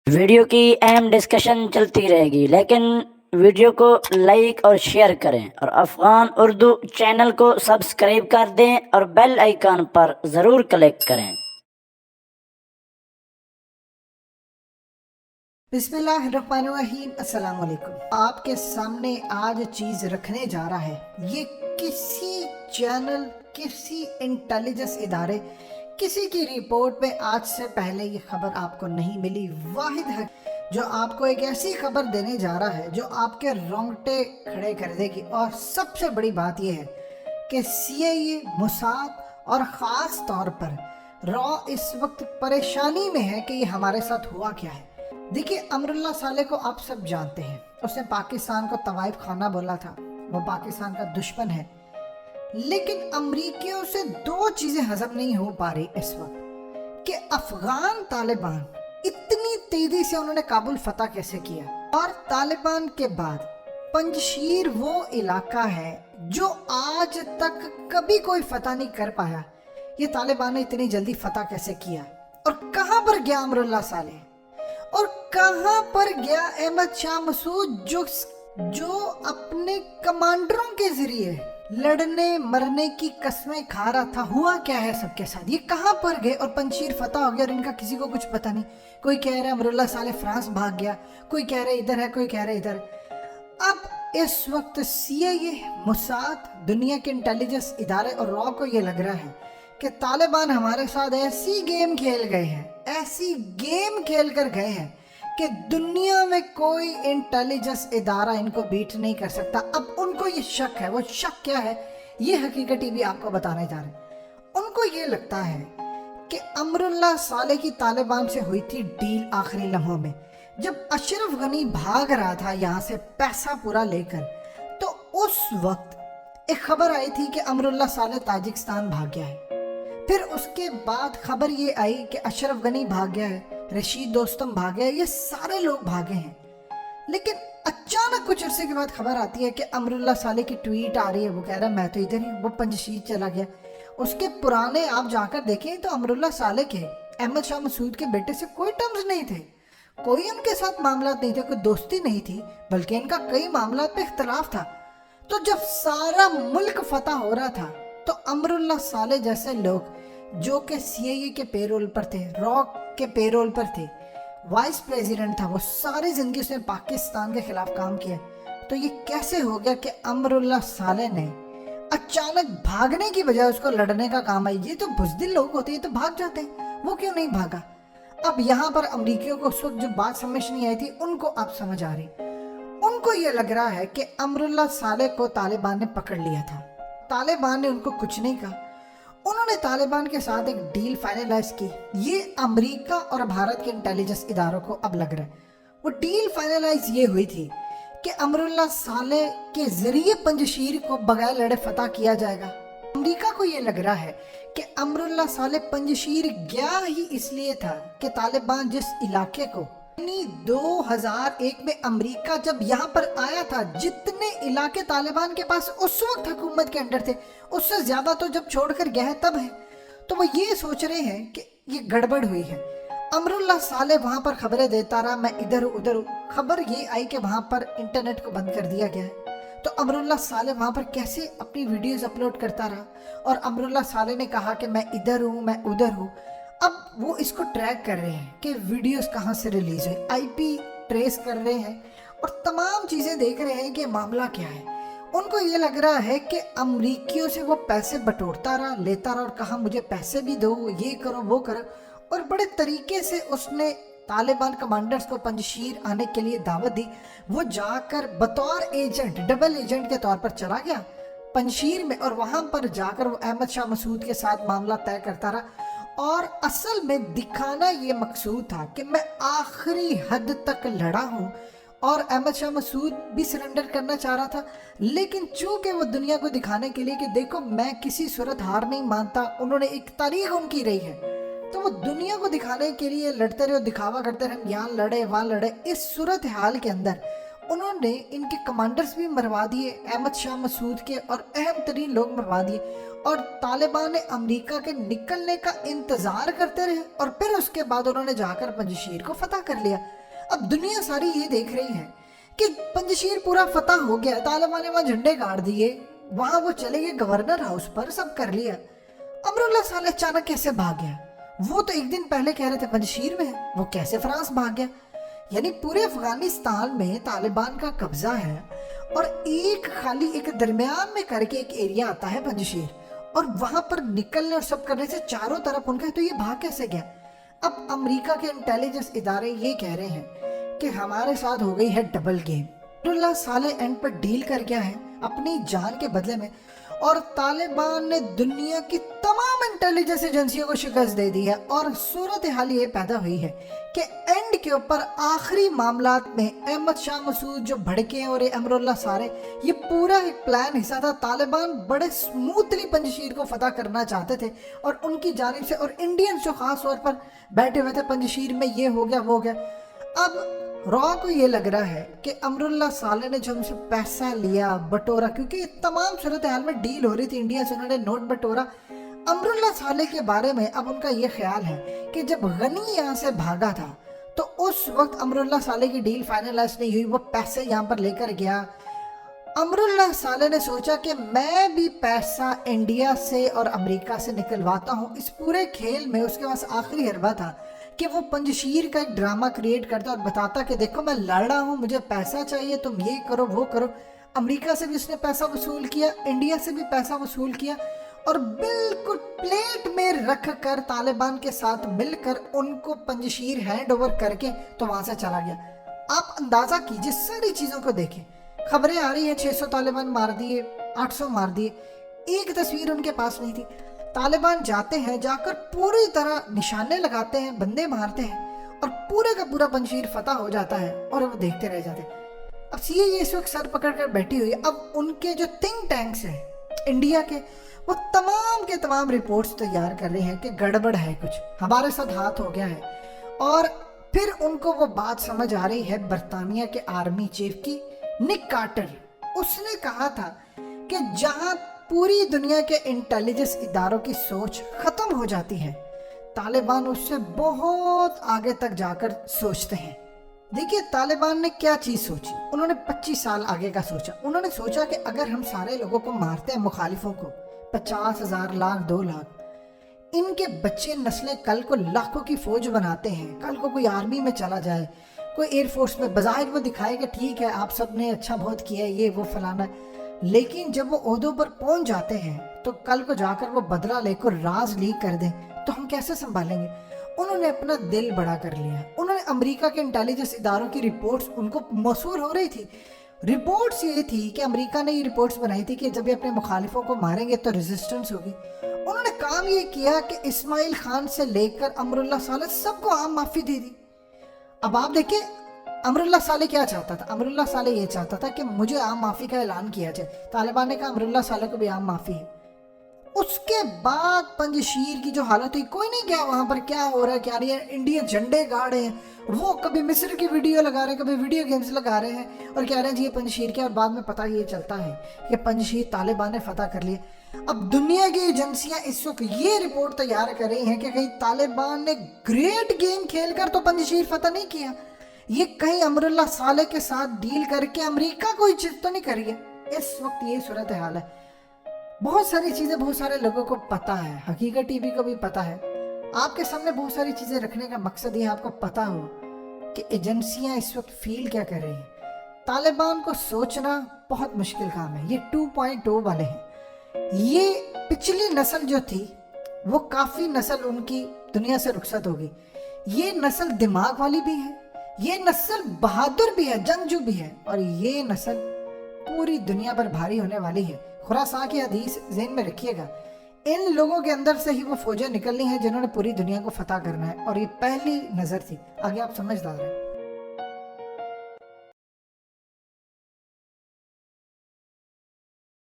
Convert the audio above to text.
Video کی اہم discussion چلتی رہے گی، لیکن ویڈیو کو لائک اور شیئر کریں اور افغان اردو چینل کو سبسکرائب کر دیں اور بیل آئیکن پر ضرور کلک کریں۔ بسم اللہ الرحمن الرحیم۔ السلام علیکم۔ آپ کے سامنے آج چیز رکھنے جا رہا ہے، یہ کسی چینل، کسی انٹیلیجنس ادارے، کسی کی رپورٹ میں آج سے پہلے یہ خبر آپ کو نہیں ملی۔ واحد ہے جو آپ کو ایک ایسی خبر دینے جا رہا ہے جو آپ کے رونگٹے کھڑے کر دے گی، اور سب سے بڑی بات یہ ہے کہ CIA، موساد اور خاص طور پر را اس وقت پریشانی میں ہے کہ یہ ہمارے ساتھ ہوا کیا ہے۔ دیکھیے، امراللہ صالح کو آپ سب جانتے ہیں، اس نے پاکستان کو طوائف خانہ بولا تھا، وہ پاکستان کا دشمن ہے، لیکن امریکیوں سے دو چیزیں ہضم نہیں ہو پا رہی اس وقت کہ افغان طالبان اتنی تیزی سے انہوں نے کابل فتح کیسے کیا، اور طالبان کے بعد پنجشیر وہ علاقہ ہے جو آج تک کبھی کوئی فتح نہیں کر پایا، یہ طالبان نے اتنی جلدی فتح کیسے کیا، اور کہاں پر گیا امراللہ صالح، اور کہاں پر گیا احمد شاہ مسعود جو اپنے کمانڈروں کے ذریعے لڑنے مرنے کی قسمیں کھا رہا تھا۔ ہوا کیا ہے سب کے ساتھ، یہ کہاں پر گئے، اور پنجشیر فتح ہو گیا اور ان کا کسی کو کچھ پتہ نہیں۔ کوئی کہہ رہا ہے امراللہ صالح فرانس بھاگ گیا، کوئی کہہ رہا ہے ادھر ہے، کوئی کہہ رہا ہے ادھر۔ اب اس وقت CIA، موساد، دنیا کے انٹیلیجنس ادارے اور را کو یہ لگ رہا ہے کہ طالبان ہمارے ساتھ ایسی گیم کھیل گئے ہیں، ایسی گیم کھیل کر گئے ہیں کہ دنیا میں کوئی انٹیلیجنس ادارہ ان کو بیٹ نہیں کر سکتا۔ اب ان کو یہ شک ہے، وہ شک کیا ہے یہ حقیقت ٹی وی آپ کو بتانے جا رہے ہیں۔ ان کو یہ لگتا ہے کہ امراللہ صالح کی طالبان سے ہوئی تھی ڈیل آخری لمحوں میں، جب اشرف غنی بھاگ رہا تھا یہاں سے پیسہ پورا لے کر، تو اس وقت ایک خبر آئی تھی کہ امراللہ صالح تاجکستان بھاگ گیا ہے۔ پھر اس کے بعد خبر یہ آئی کہ اشرف غنی بھاگ گیا ہے، رشید دوستم بھاگ گیا ہے، یہ سارے لوگ بھاگے ہیں۔ لیکن اچانک کچھ عرصے کے بعد خبر آتی ہے کہ امراللہ صالح کی ٹویٹ آ رہی ہے، وہ کہہ رہا ہے میں تو ادھر ہی ہوں، وہ پنجشیر چلا گیا۔ اس کے پرانے آپ جا کر دیکھیں تو امراللہ صالح کے احمد شاہ مسعود کے بیٹے سے کوئی ٹرمز نہیں تھے، کوئی ان کے ساتھ معاملات نہیں تھے، کوئی دوستی نہیں تھی، بلکہ ان کا کئی معاملات پہ اختلاف تھا۔ تو جب سارا ملک فتح ہو رہا تھا تو امراللہ صالح جیسے لوگ جو کہ CIA کے پیرول پر تھے، راک کے پیرول پر تھے، وائس پریزیڈنٹ تھا، وہ ساری زندگی اس نے پاکستان کے خلاف کام کیا، تو یہ کیسے ہو گیا کہ امراللہ صالح نے اچانک بھاگنے کی بجائے اس کو لڑنے کا کام آئی؟ یہ تو بزدل لوگ ہوتے ہیں، تو بھاگ جاتے ہیں، وہ کیوں نہیں بھاگا؟ اب یہاں پر امریکیوں کو اس وقت جو بات سمجھ نہیں آئی تھی ان کو اب سمجھ آ رہی۔ ان کو یہ لگ رہا ہے کہ امراللہ صالح کو طالبان نے پکڑ لیا تھا، طالبان نے ان کو کچھ نہیں کہا، انہوں نے طالبان کے ساتھ ایک ڈیل فائنلائز کی۔ یہ امریکہ اور بھارت کے انٹیلیجنس اداروں کو اب لگ رہا ہے، وہ ڈیل فائنلائز یہ ہوئی تھی کہ امراللہ صالح کے ذریعے پنجشیر کو بغیر لڑے فتح کیا جائے گا۔ امریکہ کو یہ لگ رہا ہے کہ امراللہ صالح پنجشیر گیا ہی اس لیے تھا کہ طالبان جس علاقے کو 2001 میں امریکہ جب یہاں پر آیا تھا، جتنے علاقے طالبان کے پاس اس وقت حکومت کے انڈر تھے، اس سے زیادہ تو جب چھوڑ کر گیا ہے تب ہے، تو وہ یہ سوچ رہے ہیں کہ یہ گڑبڑ ہوئی ہے۔ امراللہ صالح وہاں پر خبریں دیتا رہا، میں ادھر ہوں ادھر ہوں۔ خبر یہ آئی کہ وہاں پر انٹرنیٹ کو بند کر دیا گیا ہے، تو امراللہ صالح وہاں پر کیسے اپنی ویڈیوز اپلوڈ کرتا رہا، اور امراللہ صالح نے کہا کہ میں ادھر ہوں، میں ادھر ہوں۔ اب وہ اس کو ٹریک کر رہے ہیں کہ ویڈیوز کہاں سے ریلیز ہوئی، IP ٹریس کر رہے ہیں اور تمام چیزیں دیکھ رہے ہیں کہ معاملہ کیا ہے۔ ان کو یہ لگ رہا ہے کہ امریکیوں سے وہ پیسے بٹورتا رہا، لیتا رہا، اور کہا مجھے پیسے بھی دو، یہ کرو وہ کرو، اور بڑے طریقے سے اس نے طالبان کمانڈرز کو پنجشیر آنے کے لیے دعوت دی۔ وہ جا کر بطور ایجنٹ، ڈبل ایجنٹ کے طور پر چلا گیا پنجشیر میں، اور وہاں پر جا کر وہ احمد شاہ مسعود کے ساتھ معاملہ طے کرتا رہا، اور اصل میں دکھانا یہ مقصود تھا کہ میں آخری حد تک لڑا ہوں، اور احمد شاہ مسعود بھی سرنڈر کرنا چاہ رہا تھا، لیکن چونکہ وہ دنیا کو دکھانے کے لیے کہ دیکھو میں کسی صورت ہار نہیں مانتا، انہوں نے ایک تاریخ ان کی رہی ہے، تو وہ دنیا کو دکھانے کے لیے لڑتے رہے اور دکھاوا کرتے رہے، یہاں لڑے وہاں لڑے۔ اس صورتحال کے اندر انہوں نے ان کے کمانڈرز بھی مروا دیے، احمد شاہ مسعود کے اور اہم ترین لوگ مروا دیے، اور طالبان امریکہ کے نکلنے کا انتظار کرتے رہے اور پھر اس کے بعد انہوں نے جا کر پنجشیر کو فتح کر لیا۔ اب دنیا ساری یہ دیکھ رہی ہے کہ پنجشیر پورا فتح ہو گیا، طالبان نے وہاں جھنڈے گاڑ دیے، وہاں وہ چلے گئے گورنر ہاؤس پر، سب کر لیا۔ امراللہ صالح اچانک کیسے بھاگ گیا؟ وہ تو ایک دن پہلے کہہ رہے تھے پنجشیر میں ہے، وہ کیسے فرانس بھاگ گیا؟ یعنی پورے افغانستان میں طالبان کا قبضہ ہے اور ایک خالی ایک درمیان میں کر کے ایک ایریا آتا ہے پنجشیر، اور وہاں پر نکلنے اور سب کرنے سے چاروں طرف ان کا ہے، تو یہ بھاگ کیسے گیا؟ اب امریکہ کے انٹیلیجنس ادارے یہ کہہ رہے ہیں کہ ہمارے ساتھ ہو گئی ہے double game. Amrullah Saleh end پر ڈیل کر گیا ہے اپنی جان کے بدلے میں، اور طالبان نے دنیا کی تمام انٹیلیجنس ایجنسیوں کو شکست دے دی ہے، اور صورتحال یہ پیدا ہوئی ہے کہ اینڈ کے اوپر آخری معاملات میں احمد شاہ مسعود جو بھڑکے اور امراللہ صالح، یہ پورا ایک پلان حصہ تھا۔ طالبان بڑے سموتھلی پنجشیر کو فتح کرنا چاہتے تھے، اور ان کی جانب سے، اور انڈینز جو خاص طور پر بیٹھے ہوئے تھے پنجشیر میں، یہ ہو گیا وہ ہو گیا۔ اب را کو یہ لگ رہا ہے کہ امراللہ صالح نے جو ہم سے پیسہ لیا بٹورا، کیونکہ یہ تمام صورتحال میں ڈیل ہو رہی تھی انڈیا سے، انہوں نے نوٹ بٹورا۔ امراللہ صالح کے بارے میں اب ان کا یہ خیال ہے کہ جب غنی یہاں سے بھاگا تھا تو اس وقت امراللہ صالح کی ڈیل فائنلائز نہیں ہوئی، وہ پیسے یہاں پر لے کر گیا۔ امراللہ صالح نے سوچا کہ میں بھی پیسہ انڈیا سے اور امریکہ سے نکلواتا ہوں۔ اس پورے کھیل میں اس کے پاس آخری حربہ تھا کہ وہ پنجشیر کا ایک ڈرامہ کریٹ کرتا اور بتاتا کہ دیکھو میں لڑ رہا ہوں، مجھے پیسہ چاہیے، تم یہ کرو وہ کرو۔ امریکہ سے بھی اس نے پیسہ وصول کیا، انڈیا سے بھی پیسہ وصول کیا، اور بالکل پلیٹ میں رکھ کر طالبان کے ساتھ مل کر ان کو پنجشیر ہینڈ اوور کر کے تو وہاں سے چلا گیا۔ آپ اندازہ کیجئے، ساری چیزوں کو دیکھیں، خبریں آ رہی ہیں 600 طالبان مار دیے، 800 مار دیے، ایک تصویر ان کے پاس نہیں تھی۔ طالبان جاتے ہیں، جا کر پوری طرح نشانے لگاتے ہیں، بندے مارتے ہیں، اور پورے کا پورا پنجشیر فتح ہو جاتا ہے، اور وہ دیکھتے رہ جاتے ہیں۔ اب سی اے اس وقت سر پکڑ کر بیٹھی ہوئی ہے۔ اب ان کے جو تھنک ٹینکس ہیں انڈیا کے، وہ تمام کے تمام رپورٹس تیار کر رہے ہیں کہ گڑبڑ ہے، کچھ ہمارے ساتھ ہاتھ ہو گیا ہے۔ اور پھر ان کو وہ بات سمجھ آ رہی ہے برطانیہ کے آرمی چیف کی، نک کارٹر، اس نے کہا تھا کہ جہاں پوری دنیا کے انٹیلیجنس اداروں کی سوچ ختم ہو جاتی ہے، طالبان اس سے بہت آگے تک جا کر سوچتے ہیں۔ دیکھیے طالبان نے کیا چیز سوچی، انہوں نے 25 سال آگے کا سوچا۔ انہوں نے سوچا کہ اگر ہم سارے لوگوں کو مارتے ہیں، مخالفوں کو 50,000 لاکھ 2 لاکھ، ان کے بچے نسلیں کل کو لاکھوں کی فوج بناتے ہیں، کل کو کوئی آرمی میں چلا جائے، کوئی ایئر فورس میں، بظاہر وہ دکھائے کہ ٹھیک ہے آپ سب نے اچھا بہت کیا ہے، یہ وہ فلانا، لیکن جب وہ عہدوں پر پہنچ جاتے ہیں تو کل کو جا کر وہ بدلہ لے کر راز لیک کر دیں تو ہم کیسے سنبھالیں گے؟ انہوں نے اپنا دل بڑا کر لیا۔ انہوں نے امریکہ کے انٹیلیجنس اداروں کی رپورٹس ان کو موصول ہو رہی تھی۔ رپورٹس یہ تھی کہ امریکہ نے یہ رپورٹس بنائی تھی کہ جب یہ اپنے مخالفوں کو ماریں گے تو ریزسٹنس ہوگی۔ انہوں نے کام یہ کیا کہ اسماعیل خان سے لے کر امراللہ صالح سب کو عام معافی دے دی۔ اب آپ دیکھیں امراللہ صالح کیا چاہتا تھا؟ امراللہ صالح یہ چاہتا تھا کہ مجھے عام معافی کا اعلان کیا جائے۔ طالبان نے کہا امراللہ صالح کو بھی عام معافی ہے۔ اس کے بعد پنجشیر کی جو حالت ہوئی، کوئی نہیں گیا وہاں پر کیا ہو رہا ہے کیا نہیں ہے، انڈیا جھنڈے گاڑے ہیں، وہ کبھی مصر کی ویڈیو لگا رہے ہیں، کبھی ویڈیو گیمز لگا رہے ہیں اور کہہ رہے ہیں جی یہ پنجشیر کیا، اور بعد میں پتہ یہ چلتا ہے کہ پنجشیر طالبان نے فتح کر لیا۔ اب دنیا کی ایجنسیاں اس وقت یہ رپورٹ تیار کر رہی ہیں کہ کہیں طالبان نے گریٹ گیم کھیل کر تو پنجشیر فتح نہیں کیا، یہ کہیں امراللہ صالح کے ساتھ ڈیل کر کے امریکہ کوئی چیز تو نہیں کری ہے۔ اس وقت یہ صورتحال ہے۔ بہت ساری چیزیں بہت سارے لوگوں کو پتہ ہے، حقیقت ٹی وی کو بھی پتہ ہے۔ آپ کے سامنے بہت ساری چیزیں رکھنے کا مقصد یہ آپ کو پتہ ہو کہ ایجنسیاں اس وقت فیل کیا کر رہی ہیں۔ طالبان کو سوچنا بہت مشکل کام ہے۔ یہ 2.0 والے ہیں۔ یہ پچھلی نسل جو تھی وہ کافی نسل ان کی دنیا سے رخصت ہوگی۔ یہ نسل دماغ والی بھی ہے، یہ نسل بہادر بھی ہے، جنگجو بھی ہے، اور یہ نسل پوری دنیا پر بھاری ہونے والی ہے۔ خراساں کی حدیث ذہن میں رکھیے گا، ان لوگوں کے اندر سے ہی وہ فوجیں نکلنی ہیں جنہوں نے پوری دنیا کو فتح کرنا ہے، اور یہ پہلی نظر تھی۔ آگے آپ سمجھدار ہیں۔